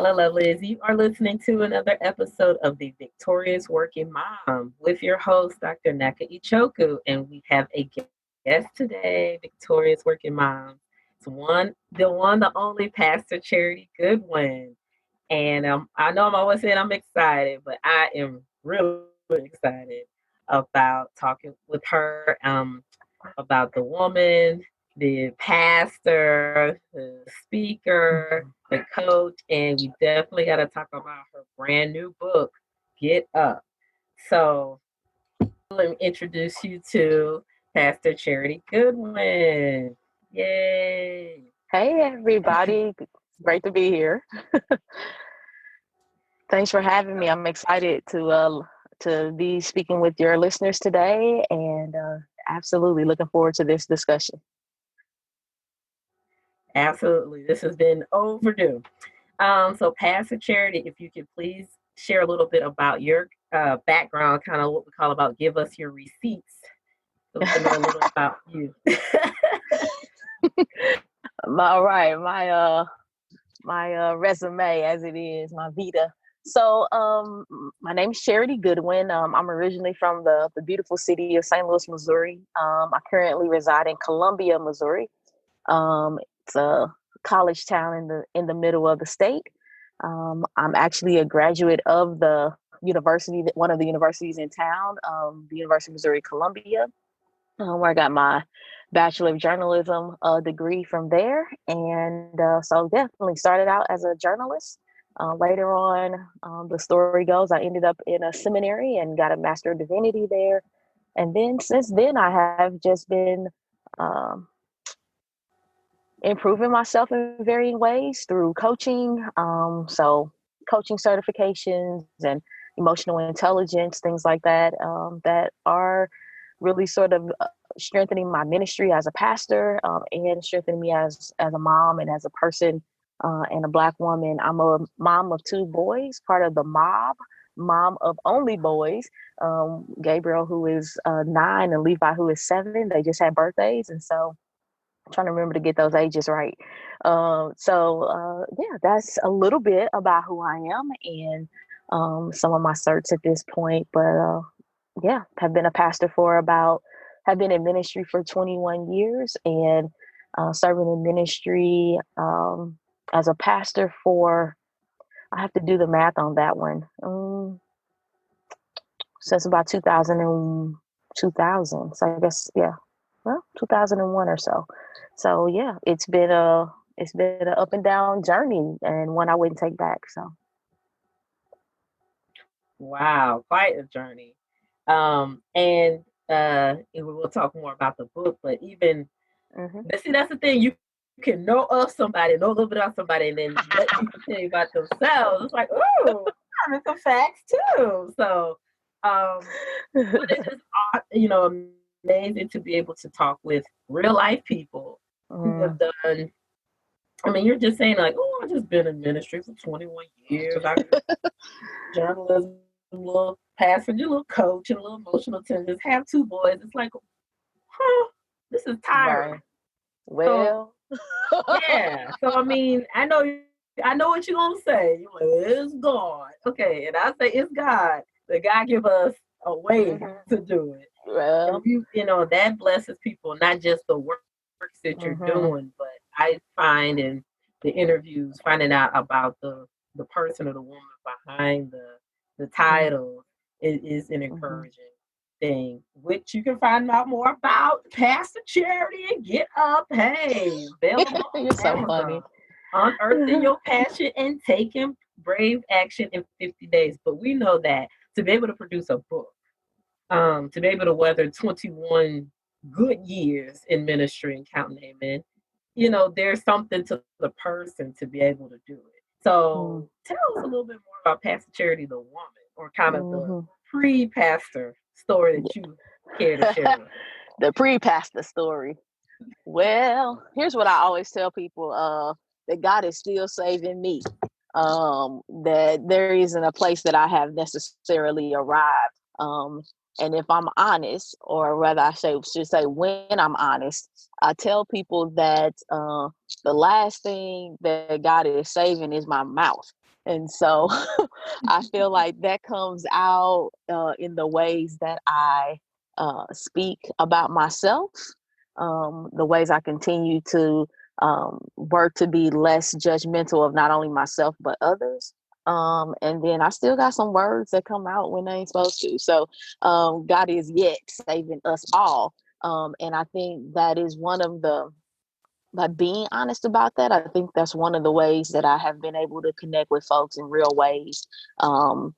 Hello, lovelies. You are listening to another episode of The Victorious Working Mom with your host, Dr. Neka Ichoku. And we have a guest today, Victorious Working Mom. It's the only Pastor Charity Goodwin. And I know I'm always saying I'm excited, but I am really excited about talking with her about the woman, the pastor, the speaker, the coach, and we definitely got to talk about her brand new book, Get Up. So let me introduce you to Pastor Charity Goodwin. Yay! Hey everybody, great to be here. Thanks for having me. I'm excited to be speaking with your listeners today, and absolutely looking forward to this discussion. Absolutely. This has been overdue. So, Pastor Charity, if you could please share a little bit about your background, kind of what we call about give us your receipts, so we can know a little about you. All right, my resume as it is, my vita. So, my name is Charity Goodwin. I'm originally from the beautiful city of St. Louis, Missouri. I currently reside in Columbia, Missouri. It's a college town in the middle of the state. I'm actually a graduate of the university, one of the universities in town, the University of Missouri Columbia, where I got my Bachelor of Journalism degree from there. And so definitely started out as a journalist. Later on, the story goes, I ended up in a seminary and got a Master of Divinity there. And then since then, I have just been um, improving myself in varying ways through coaching. So coaching certifications and emotional intelligence, things like that, that are really sort of strengthening my ministry as a pastor, and strengthening me as a mom and as a person, and a Black woman. I'm a mom of two boys, part of the mom of only boys, Gabriel, who is 9, and Levi, who is 7. They just had birthdays. And so I'm trying to remember to get those ages right. Yeah, that's a little bit about who I am and some of my certs at this point. But yeah, have been in ministry for 21 years, and serving in ministry as a pastor for, I have to do the math on that one, since about 2000. So I guess, yeah, well, 2001 or so. So yeah, it's been an up and down journey, and one I wouldn't take back. So Wow, quite a journey. And we'll talk more about the book, but even hmm but see, that's the thing. You can know of somebody, know a little bit about somebody, and then let people tell you about themselves. It's like, ooh, I know some facts too. So, but it's just amazing to be able to talk with real life people who have mm. done. I mean, you're just saying like, oh, I've just been in ministry for 21 years. I journalism, little passenger, little coach, and a little emotional intelligence. Have 2 boys. It's like, huh, this is tiring. Right. So Well, yeah. So I mean, I know what you're gonna say. You're like, it's God. Okay, and I say it's God. The God give us a way hmm to do it. And well, that blesses people, not just the works that you're doing, hmm but I find in the interviews finding out about the person or the woman behind the hmm title is an hmm encouraging thing, which you can find out more about. Pastor Charity and Get Up. Hey, available You're on so Amazon. funny. Unearthing your passion and taking brave action in 50 days. But we know that to be able to produce a book, to be able to weather 21 good years in ministry and counting, amen, there's something to the person to be able to do it. So Mm-hmm. tell us a little bit more about Pastor Charity, the woman, or kind of the hmm pre-pastor story that you care to share with us. The pre-pastor story. Well, here's what I always tell people: that God is still saving me. That there isn't a place that I have necessarily arrived. And if I'm honest, or rather, should say when I'm honest, I tell people that the last thing that God is saving is my mouth. And so I feel like that comes out in the ways that I speak about myself, the ways I continue to work to be less judgmental of not only myself, but others. And then I still got some words that come out when they ain't supposed to. So God is yet saving us all. And I think that is one of the, by being honest about that, I think that's one of the ways that I have been able to connect with folks in real ways, and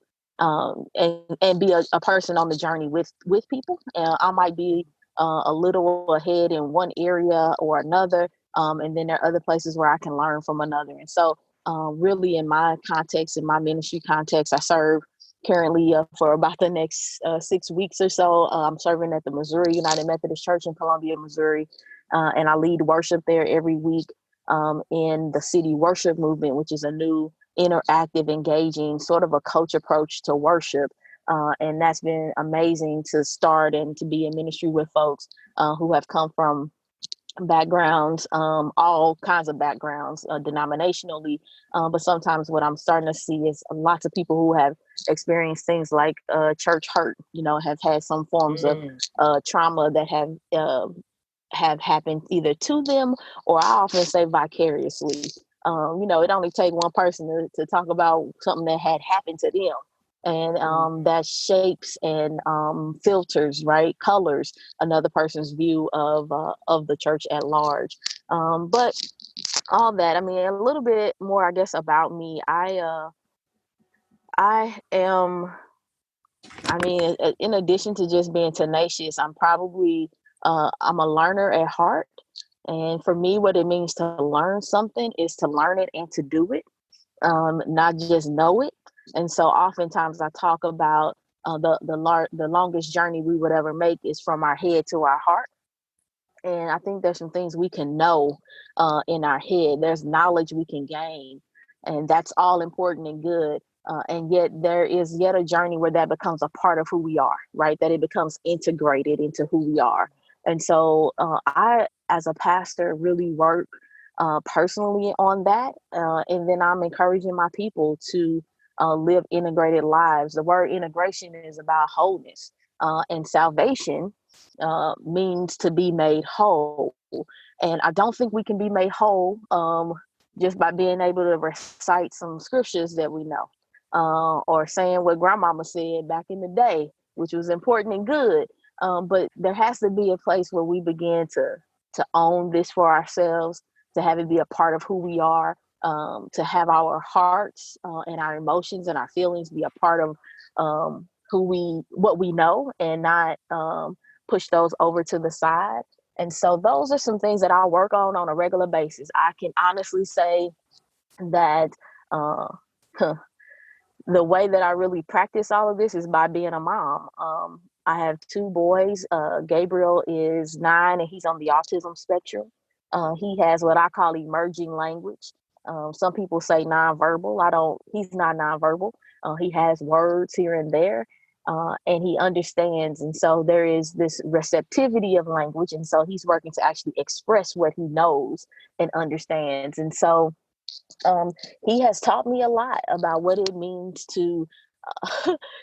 be a person on the journey with people. I might be a little ahead in one area or another, and then there are other places where I can learn from another. And so, really, in my context, in my ministry context, I serve currently for about the next 6 weeks or so. I'm serving at the Missouri United Methodist Church in Columbia, Missouri. And I lead worship there every week in the city worship movement, which is a new interactive, engaging sort of a coach approach to worship. And that's been amazing to start and to be in ministry with folks who have come from backgrounds, all kinds of backgrounds, denominationally. But sometimes what I'm starting to see is lots of people who have experienced things like church hurt, have had some forms of trauma that have happened either to them, or I often say vicariously. It only takes one person to talk about something that had happened to them. And that shapes and filters, right, colors another person's view of the church at large. But all that, I mean, a little bit more, I guess, about me. I am, I mean, in addition to just being tenacious, I'm a learner at heart. And for me, what it means to learn something is to learn it and to do it, not just know it. And so oftentimes I talk about the longest journey we would ever make is from our head to our heart. And I think there's some things we can know in our head. There's knowledge we can gain, and that's all important and good. And yet there is yet a journey where that becomes a part of who we are, right? That it becomes integrated into who we are. And so I, as a pastor, really work personally on that. And then I'm encouraging my people to live integrated lives. The word integration is about wholeness, and salvation means to be made whole. And I don't think we can be made whole just by being able to recite some scriptures that we know, or saying what grandmama said back in the day, which was important and good. But there has to be a place where we begin to own this for ourselves, to have it be a part of who we are, to have our hearts and our emotions and our feelings be a part of what we know, and not push those over to the side. And so those are some things that I work on a regular basis. I can honestly say that the way that I really practice all of this is by being a mom. I have two boys. Gabriel is 9 and he's on the autism spectrum. He has what I call emerging language. Some people say nonverbal. He's not nonverbal. He has words here and there, and he understands. And so there is this receptivity of language. And so he's working to actually express what he knows and understands. And so um, he has taught me a lot about what it means to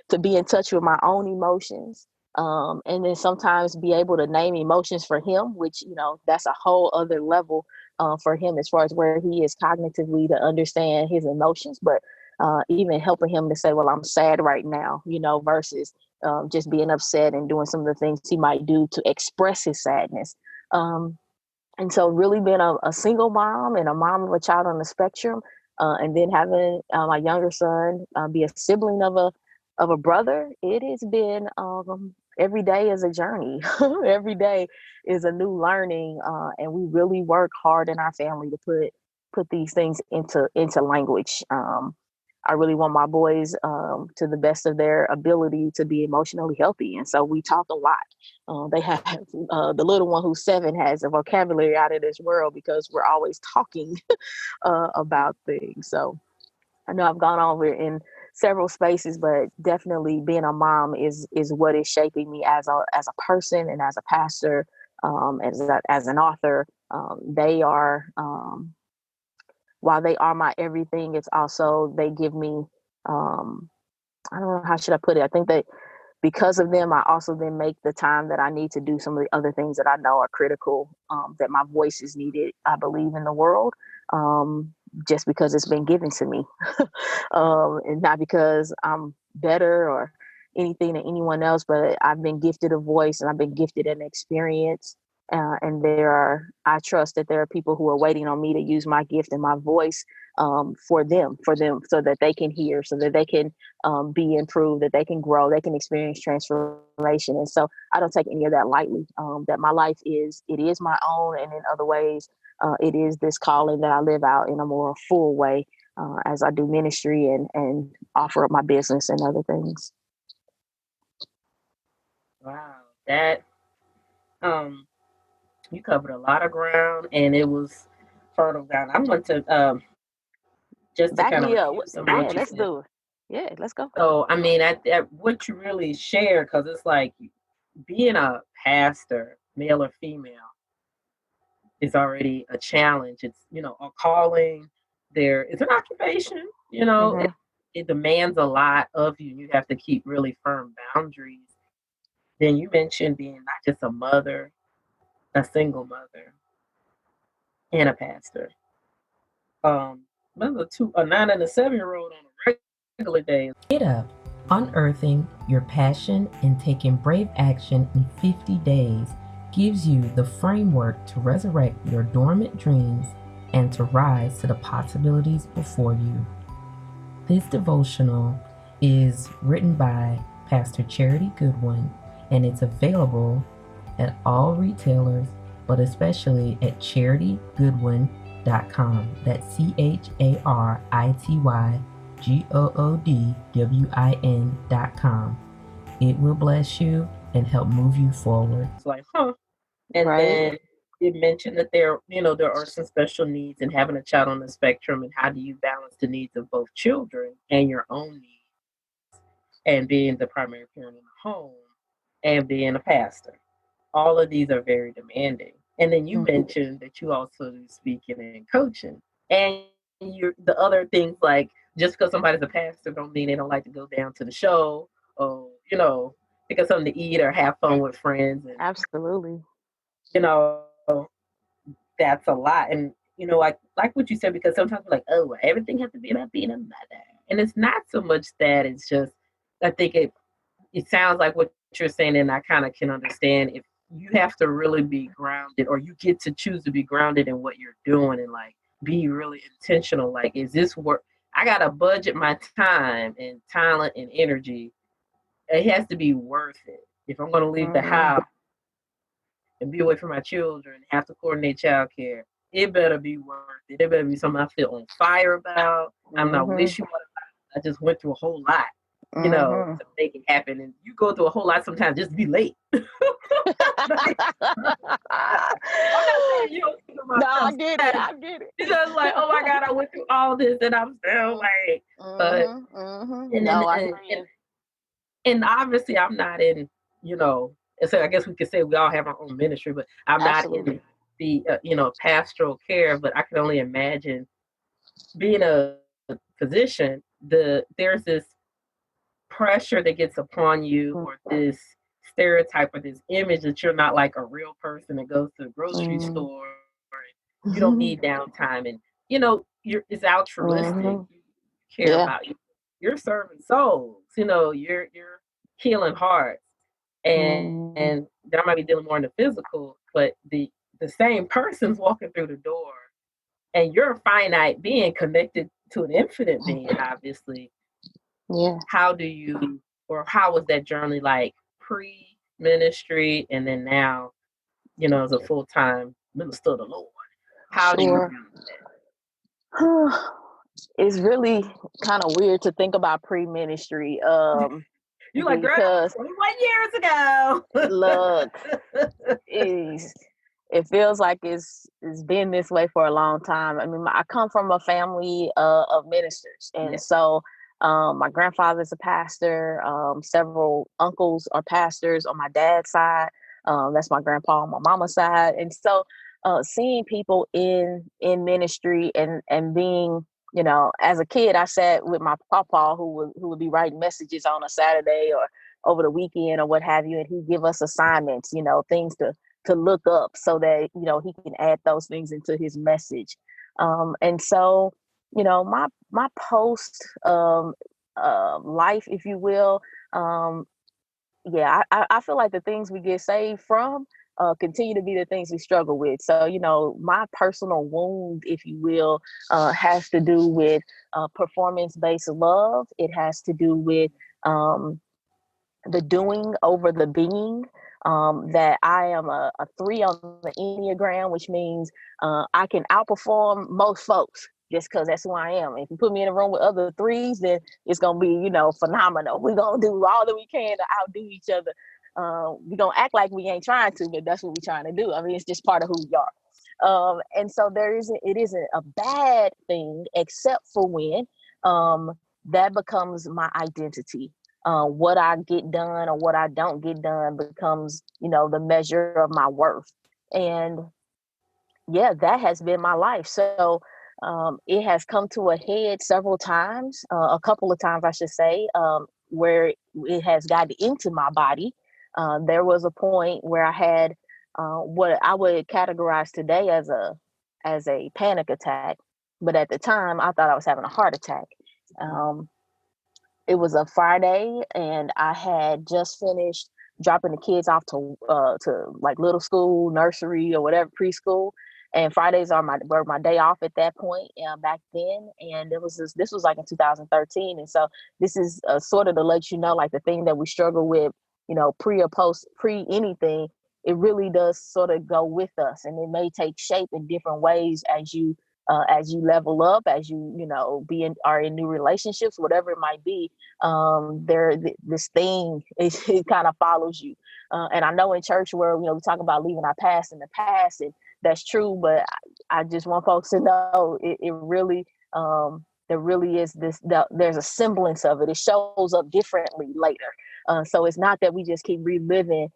to be in touch with my own emotions, and then sometimes be able to name emotions for him, which that's a whole other level for him as far as where he is cognitively to understand his emotions. But even helping him to say, well, I'm sad right now, versus just being upset and doing some of the things he might do to express his sadness. And so really being a single mom and a mom of a child on the spectrum, and then having my younger son be a sibling of a brother, it has been every day is a journey. Every day is a new learning, and we really work hard in our family to put these things into language. I really want my boys, to the best of their ability, to be emotionally healthy. And so we talk a lot. They have the little one who's 7 has a vocabulary out of this world because we're always talking about things. So I know I've gone over in several spaces, but definitely being a mom is what is shaping me as a person and as a pastor, as an author. They are while they are my everything, it's also, they give me, I don't know, how should I put it? I think that because of them, I also then make the time that I need to do some of the other things that I know are critical, that my voice is needed, I believe, in the world, just because it's been given to me, and not because I'm better or anything than anyone else, but I've been gifted a voice and I've been gifted an experience. And I trust that there are people who are waiting on me to use my gift and my voice, for them, so that they can hear, so that they can, be improved, that they can grow, they can experience transformation. And so I don't take any of that lightly. That my life it is my own, and in other ways, it is this calling that I live out in a more full way, as I do ministry and offer up my business and other things. Wow, that um, you covered a lot of ground, and it was fertile ground. I want to just to Back kind of me up. review some of Yeah, what you let's said. do it. Yeah, let's go. So, I mean, at what you really share, because it's like being a pastor, male or female, is already a challenge. It's, a calling. It's an occupation. Mm-hmm. It demands a lot of you. You have to keep really firm boundaries. Then you mentioned being not just a mother, a single mother, and a pastor. Another two, a 9 and a 7-year-old on a regular day. Get Up, Unearthing Your Passion and Taking Brave Action in 50 Days gives you the framework to resurrect your dormant dreams and to rise to the possibilities before you. This devotional is written by Pastor Charity Goodwin, and it's available at all retailers, but especially at charitygoodwin.com. That's CHARITYGOODWIN.com. It will bless you and help move you forward. It's like, huh. And Right. then you mentioned that there are some special needs and having a child on the spectrum, and how do you balance the needs of both children and your own needs, and being the primary parent in the home and being a pastor. All of these are very demanding. And then you mentioned that you also do speaking and coaching. And the other things, like just because somebody's a pastor don't mean they don't like to go down to the show, or, pick up something to eat or have fun with friends. And, Absolutely. you know, that's a lot. And, like what you said, because sometimes we're like, oh, well, everything has to be about being a mother. And it's not so much that. It's just, I think it sounds like what you're saying, and I kind of can understand. If you have to really be grounded, or you get to choose to be grounded in what you're doing, and like be really intentional. Like, is this work? I gotta budget my time and talent and energy. It has to be worth it. If I'm gonna leave the house and be away from my children, have to coordinate childcare, it better be worth it. It better be something I feel on fire about. I'm not wishy about it. I just went through a whole lot, to make it happen. And you go through a whole lot sometimes just to be late. I'm not saying you don't think about No, I stuff. get it. I get it. Because like, oh my God, I went through all this and I'm still late. But No, I hear you. and obviously I'm not in, and so I guess we could say we all have our own ministry, but I'm not in the pastoral care. But I can only imagine being a physician. There's this pressure that gets upon you, or this stereotype, or this image that you're not like a real person that goes to the grocery store. You don't need downtime, and it's altruistic. You care about you. You're serving souls. You're healing hearts, and that might be dealing more in the physical, but the same person's walking through the door, and you're a finite being connected to an infinite being, obviously. Yeah. How was that journey like pre-ministry, and then now, as a full-time minister of the Lord? How do you balance that? It's really kind of weird to think about pre-ministry. You're like, girl, 21 years ago. Look, it feels like it's been this way for a long time. I mean, I come from a family of ministers, and so my grandfather's a pastor. Several uncles are pastors on my dad's side. That's my grandpa on my mama's side, and so seeing people in ministry and being, as a kid, I sat with my papa who would be writing messages on a Saturday or over the weekend or what have you, and he'd give us assignments, things to look up so that he can add those things into his message. And so, my post life, if you will, I feel like the things we get saved from continue to be the things we struggle with. So, my personal wound, if you will, has to do with performance-based love. It has to do with the doing over the being. That I am a 3 on the Enneagram, which means I can outperform most folks just because that's who I am. If you put me in a room with other 3s, then it's going to be, phenomenal. We're going to do all that we can to outdo each other. We're going to act like we ain't trying to, but that's what we're trying to do. I mean, it's just part of who we are. And so it isn't a bad thing, except for when that becomes my identity. What I get done or what I don't get done becomes, the measure of my worth. And yeah, that has been my life. So it has come to a head several times, a couple of times, I should say, where it has gotten into my body. There was a point where I had what I would categorize today as a panic attack. But at the time, I thought I was having a heart attack. It was a Friday, and I had just finished dropping the kids off to like little school, nursery, or whatever, preschool. And Fridays were my day off at that point back then. And this was like in 2013. And so this is sort of to let you know, like the thing that we struggle with, pre or post, pre anything, it really does sort of go with us, and it may take shape in different ways as you level up, as you are in new relationships, whatever it might be. This thing it kind of follows you. And I know in church where we talk about leaving our past in the past, and that's true. But I just want folks to know it really there really is there's a semblance of it. It shows up differently later. So it's not that we just keep reliving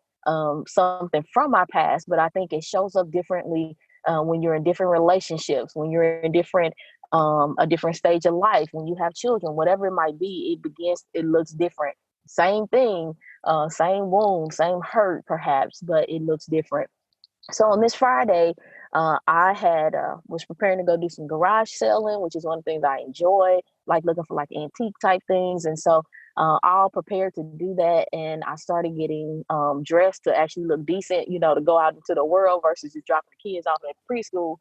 something from our past, but I think it shows up differently when you're in different relationships, when you're in a different stage of life, when you have children, whatever it might be, it looks different. Same thing, same wound, same hurt perhaps, but it looks different. So on this Friday, I was preparing to go do some garage selling, which is one of the things I enjoy, like looking for like antique type things. And so all prepared to do that. And I started getting dressed to actually look decent, to go out into the world versus just dropping the kids off at preschool.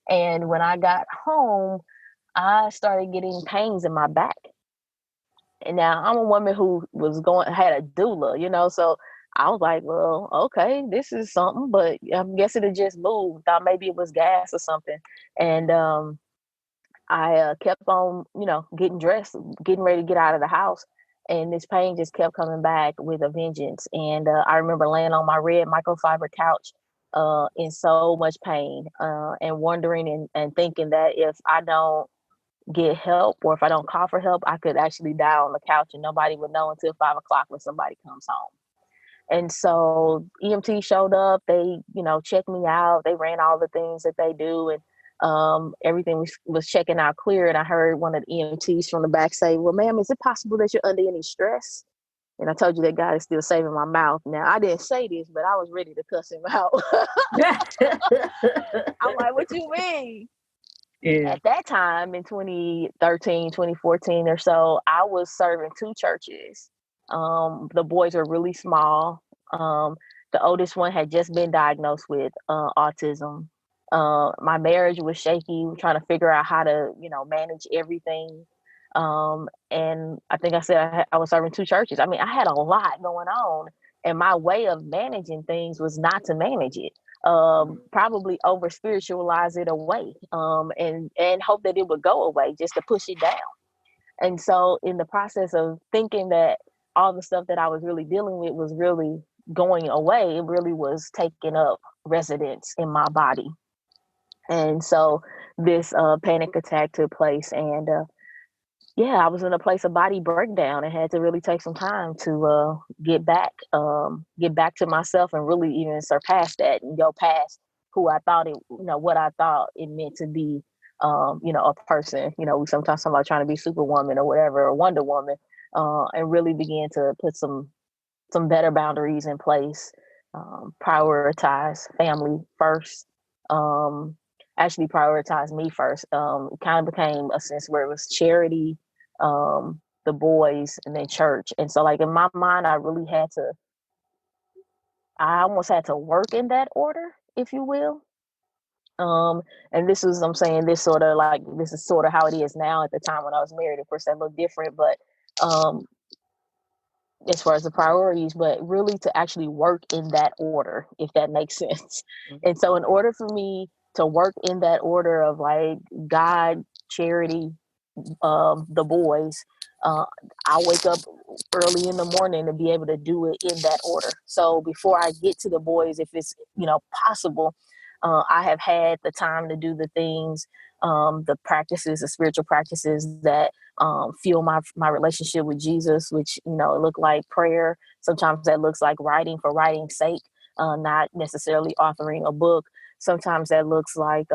And when I got home, I started getting pains in my back. And now I'm a woman who had a doula, so I was like, well, okay, this is something, but I'm guessing it just moved. Thought maybe it was gas or something. And I kept on, getting dressed, getting ready to get out of the house. And this pain just kept coming back with a vengeance. And I remember laying on my red microfiber couch in so much pain and wondering and thinking that if I don't get help, or if I don't call for help, I could actually die on the couch and nobody would know until 5 o'clock when somebody comes home. And so EMT showed up, they, checked me out. They ran all the things that they do, and everything was checking out clear. And I heard one of the EMTs from the back say, well, ma'am, is it possible that you're under any stress? And I told you that God is still saving my mouth. Now, I didn't say this, but I was ready to cuss him out. I'm like, what you mean? Yeah. At that time in 2013, 2014 or so, I was serving 2 churches. The boys were really small. The oldest one had just been diagnosed with autism. My marriage was shaky. We were trying to figure out how to, manage everything. And I think I said I was serving 2 churches. I mean, I had a lot going on, and my way of managing things was not to manage it. Probably over spiritualize it away, and hope that it would go away, just to push it down. And so in the process of thinking that all the stuff that I was really dealing with was really going away, it really was taking up residence in my body. And so this panic attack took place, and I was in a place of body breakdown and had to really take some time to get back to myself and really even surpass that and go past who I thought what I thought it meant to be, a person. We sometimes talk about trying to be Superwoman or whatever, or Wonder Woman, and really begin to put some better boundaries in place, prioritize family first, actually prioritize me first. It kind of became a sense where it was charity, the boys, and then church. And so like in my mind, I almost had to work in that order, if you will. And I'm saying this is sort of how it is now. At the time when I was married, of course that looked different, but um, as far as the priorities, but really to actually work in that order, if that makes sense. Mm-hmm. And so in order for me to work in that order of like God, charity, the boys, I wake up early in the morning to be able to do it in that order. So before I get to the boys, if it's possible, I have had the time to do the things, the spiritual practices that fuel my relationship with Jesus, which it look like prayer. Sometimes that looks like writing for writing's sake, not necessarily authoring a book. Sometimes that looks like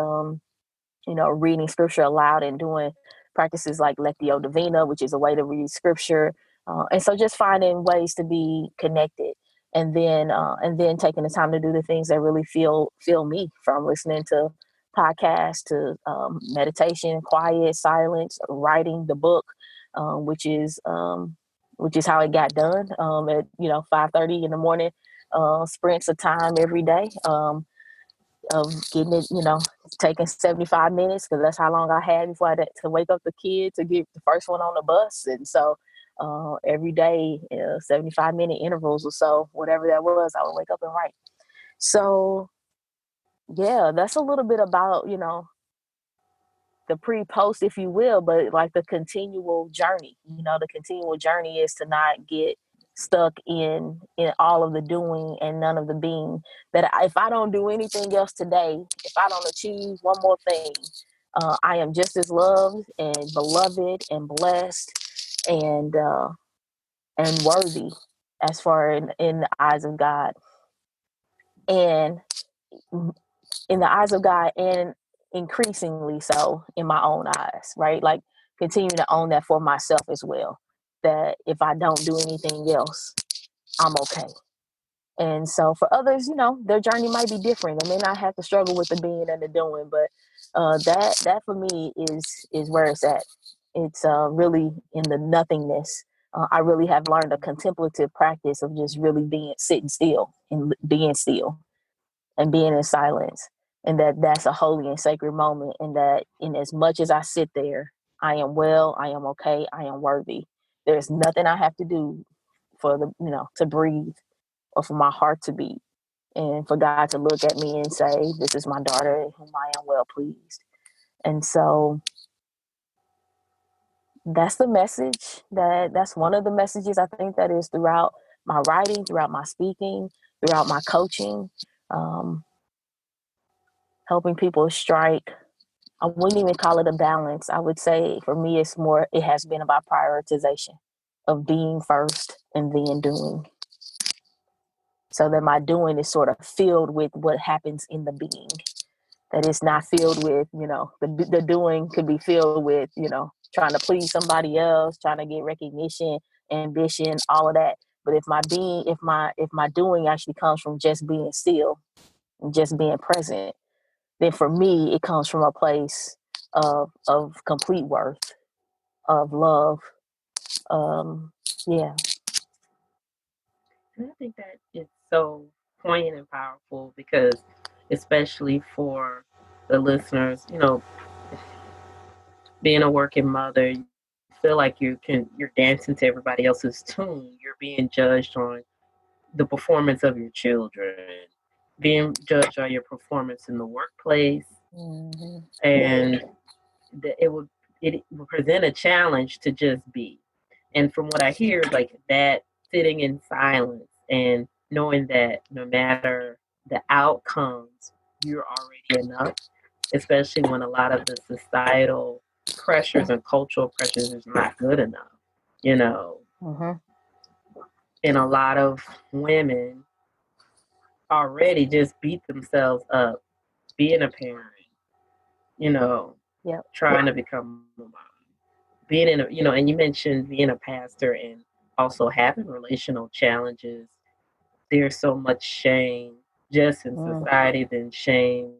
reading scripture aloud and doing practices like Lectio Divina, which is a way to read scripture. And so just finding ways to be connected, and then taking the time to do the things that really feel me, from listening to podcasts to meditation, quiet, silence, writing the book, which is how it got done at 5:30 in the morning, sprints of time every day. Of getting it, taking 75 minutes, because that's how long I had before I had to wake up the kid to get the first one on the bus. And so every day, 75-minute intervals or so, whatever that was, I would wake up and write. So, yeah, that's a little bit about, the pre-post, if you will, but like the continual journey. The continual journey is to not get stuck in all of the doing and none of the being. That if I don't do anything else today, if I don't achieve one more thing, I am just as loved and beloved and blessed and worthy as far in the eyes of God, and in the eyes of God, and increasingly so in my own eyes, right? Like continue to own that for myself as well, that if I don't do anything else, I'm okay. And so for others, their journey might be different. They may not have to struggle with the being and the doing, but that for me is where it's at. It's really in the nothingness. I really have learned a contemplative practice of just really sitting still and being still and being in silence. And that's a holy and sacred moment. And that in as much as I sit there, I am well, I am okay, I am worthy. There's nothing I have to do for to breathe, or for my heart to beat, and for God to look at me and say, "This is my daughter whom I am well pleased." And so that's the message. That's one of the messages I think that is throughout my writing, throughout my speaking, throughout my coaching, helping people strike. I wouldn't even call it a balance. I would say for me, it has been about prioritization of being first and then doing. So that my doing is sort of filled with what happens in the being. That it's not filled with, the doing could be filled with, trying to please somebody else, trying to get recognition, ambition, all of that. But if my doing actually comes from just being still and just being present, then for me, it comes from a place of complete worth, of love. Yeah. And I think that it's so poignant and powerful because, especially for the listeners, being a working mother, you feel like you're dancing to everybody else's tune. You're being judged on the performance of your children, being judged on your performance in the workplace, Mm-hmm. and it would present a challenge to just be. And from what I hear, like that sitting in silence and knowing that no matter the outcomes, you're already enough, especially when a lot of the societal pressures and cultural pressures is not good enough, you know. Mm-hmm. And a lot of women already just beat themselves up being a parent, you know, Yep. trying to become a mom, being in a, and you mentioned being a pastor and also having relational challenges. There's so much shame just in society, then shame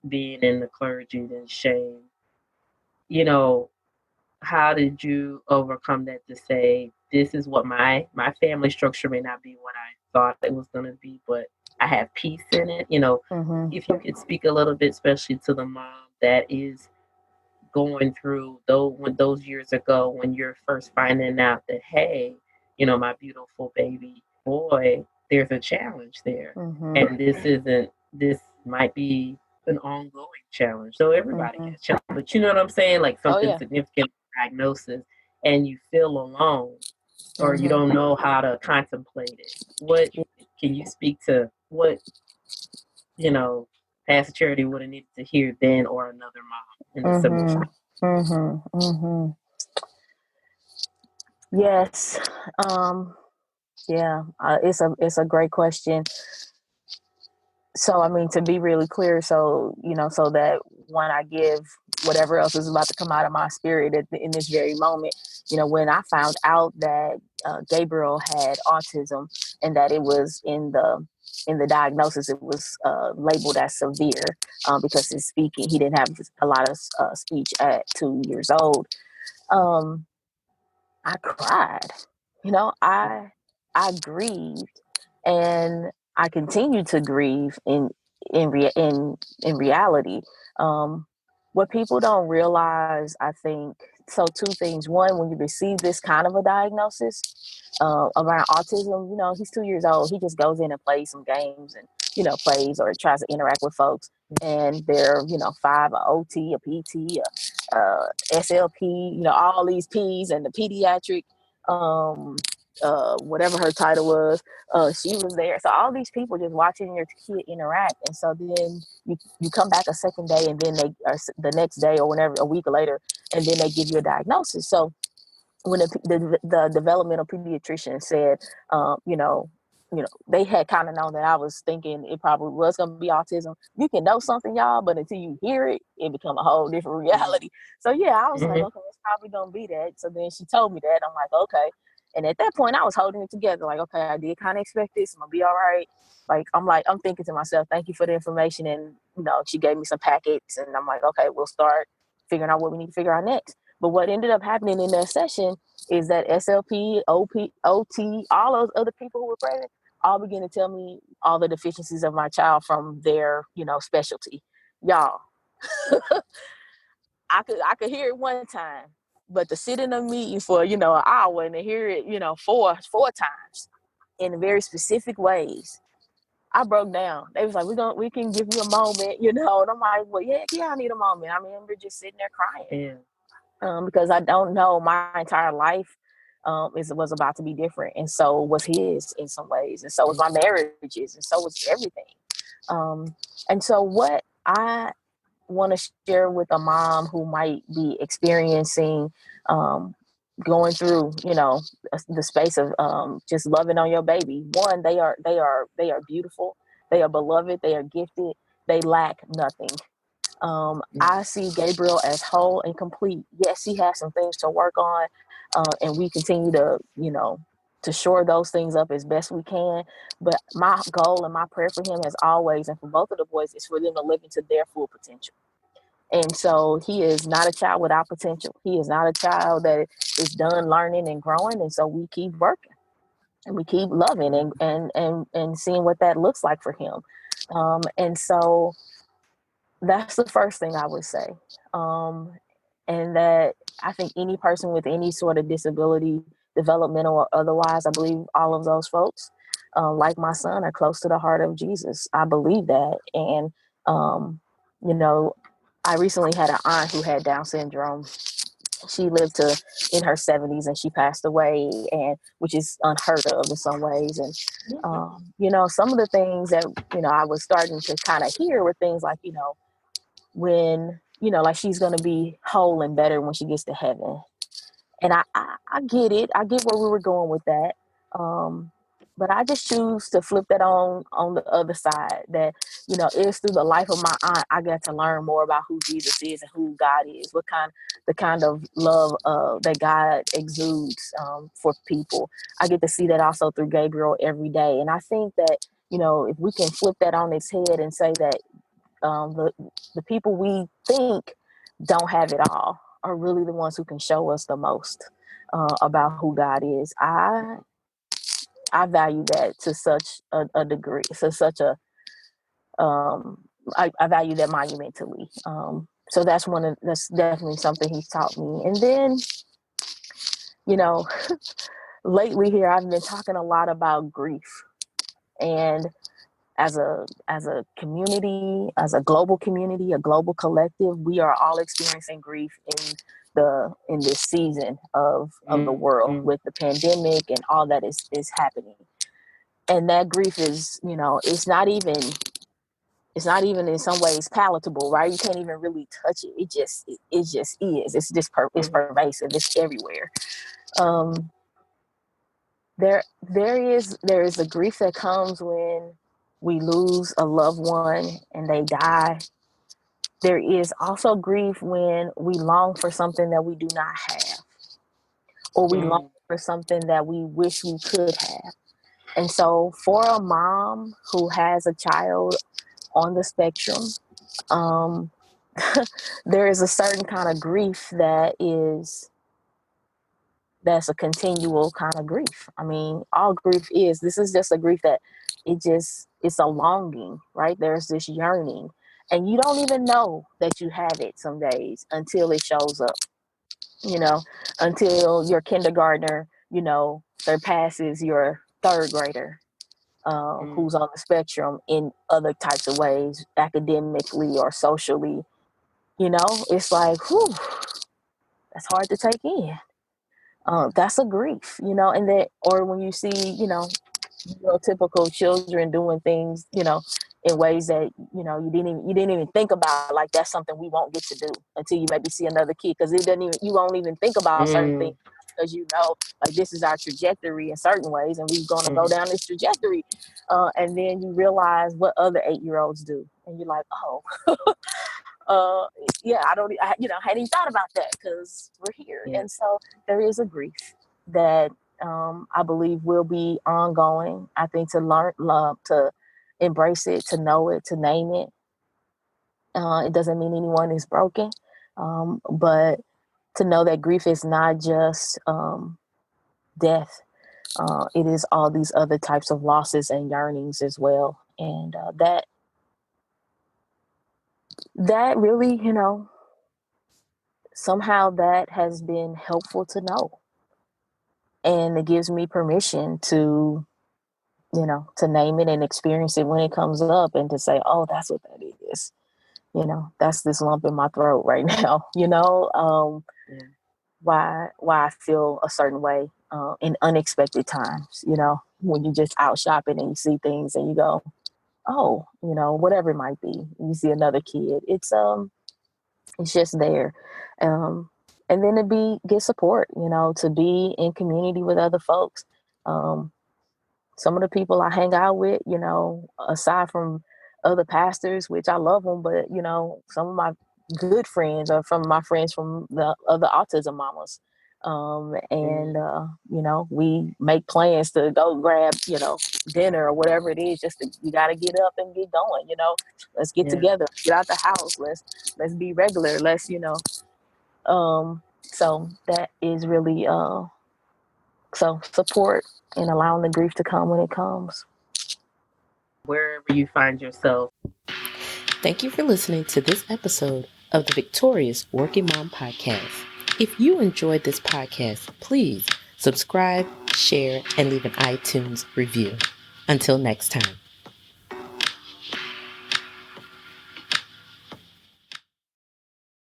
being in the clergy, then shame. You know, how did you overcome that to say this is what my family structure may not be what I thought it was going to be, but I have peace in it. If you could speak a little bit, especially to the mom that is going through those years ago when you're first finding out that, hey, my beautiful baby boy, there's a challenge there, and this might be an ongoing challenge. So everybody has challenge, but you know what I'm saying, like something significant diagnosis, and you feel alone, or you don't know how to contemplate it. What can you speak to? What Pastor Charity would have needed to hear then, or another mom in a similar situation? Yes. Yeah. It's a great question. So, I mean, to be really clear, so that when I give whatever else is about to come out of my spirit in this very moment, when I found out that Gabriel had autism, and that it was in the diagnosis, it was labeled as severe, because he didn't have a lot of speech at 2 years old. I cried. I grieved, and I continue to grieve in reality. What people don't realize, I think, so two things. One, when you receive this kind of a diagnosis around autism, he's 2 years old. He just goes in and plays some games, and plays or tries to interact with folks. And they're five, a OT, a PT, SLP, all these P's, and the pediatric, whatever her title was, she was there. So all these people just watching your kid interact, and so then you come back a second day, and then the next day or whenever, a week later, and then they give you a diagnosis. So when the developmental pediatrician said, they had kind of known that I was thinking it probably was going to be autism. You can know something, y'all, but until you hear it, it become a whole different reality. So yeah, I was like, okay, it's probably going to be that. So then she told me that. I'm like, okay. And at that point, I was holding it together. Like, okay, I did kind of expect this. I'm going to be all right. Like, I'm thinking to myself, thank you for the information. And, she gave me some packets, and I'm like, okay, we'll start figuring out what we need to figure out next. But what ended up happening in that session is that SLP, OT, all those other people who were present all began to tell me all the deficiencies of my child from their, specialty. Y'all, I could hear it one time, but to sit in a meeting for, an hour and to hear it, four times in very specific ways, I broke down. They was like, we can give you a moment, and I'm like, well, yeah, I need a moment. I remember just sitting there crying. Because I don't know, my entire life was about to be different, and so was his in some ways, and so was my marriages, and so was everything. And so what I want to share with a mom who might be experiencing going through, the space of just loving on your baby. One, they are beautiful, they are beloved, they are gifted, they lack nothing. I see Gabriel as whole and complete. Yes, he has some things to work on, and we continue to, to shore those things up as best we can. But my goal and my prayer for him, as always, and for both of the boys, is for them to live into their full potential. And so he is not a child without potential. He is not a child that is done learning and growing. And so we keep working, and we keep loving and seeing what that looks like for him. And so that's the first thing I would say. And that I think any person with any sort of disability, developmental or otherwise, I believe all of those folks, like my son, are close to the heart of Jesus. I believe that. And, I recently had an aunt who had Down syndrome. She lived in her 70s, and she passed away, and which is unheard of in some ways. And, some of the things that, I was starting to kind of hear were things like, when, like she's going to be whole and better when she gets to heaven. And I get it. I get where we were going with that. But I just choose to flip that on the other side. That, it's through the life of my aunt I got to learn more about who Jesus is and who God is. The kind of love that God exudes for people. I get to see that also through Gabriel every day. And I think that, if we can flip that on its head and say that the people we think don't have it all are really the ones who can show us the most about who God is. I value that to such a degree, to such a I value that monumentally. So that's definitely something he's taught me. And then, you know, lately here I've been talking a lot about grief, and as a community, as a global community, a global collective, we are all experiencing grief in this season of the world with the pandemic and all that is happening. And that grief is, it's not even in some ways palatable, right? You can't even really touch it. It just is. It's just it's pervasive. It's everywhere. There is a grief that comes when we lose a loved one and they die. There is also grief when we long for something that we do not have, or we long for something that we wish we could have. And so for a mom who has a child on the spectrum, there is a certain kind of grief that's a continual kind of grief. I mean, all grief this is just a grief that it's a longing, right? There's this yearning, and you don't even know that you have it some days until it shows up, until your kindergartner, surpasses your third grader, who's on the spectrum in other types of ways, academically or socially. It's like, whew, that's hard to take in. That's a grief, and that, or when you see, typical children doing things, in ways that, you didn't even think about, like that's something we won't get to do until you maybe see another kid, because you won't even think about certain things, because like this is our trajectory in certain ways, and we're going to go down this trajectory, and then you realize what other 8-year-olds do, and you're like, oh. Yeah, I hadn't even thought about that, because we're here. Yeah. And so there is a grief that I believe will be ongoing. I think to learn, to embrace it, to know it, to name it. It doesn't mean anyone is broken, but to know that grief is not just death. It is all these other types of losses and yearnings as well. And that really, somehow that has been helpful to know. And it gives me permission to, to name it and experience it when it comes up, and to say, oh, that's what that is. That's this lump in my throat right now, why I feel a certain way in unexpected times, when you just out shopping and you see things and you go, oh, whatever it might be. You see another kid. It's just there. And then to get support, to be in community with other folks. Some of the people I hang out with, aside from other pastors, which I love them, but, some of my good friends are from my friends from the other autism mamas. We make plans to go grab, dinner or whatever it is. You got to get up and get going, let's get together, get out the house. Let's be regular. Let's, so that is really, so support and allowing the grief to come when it comes. Wherever you find yourself. Thank you for listening to this episode of the Victorious Working Mom Podcast. If you enjoyed this podcast, please subscribe, share, and leave an iTunes review. Until next time.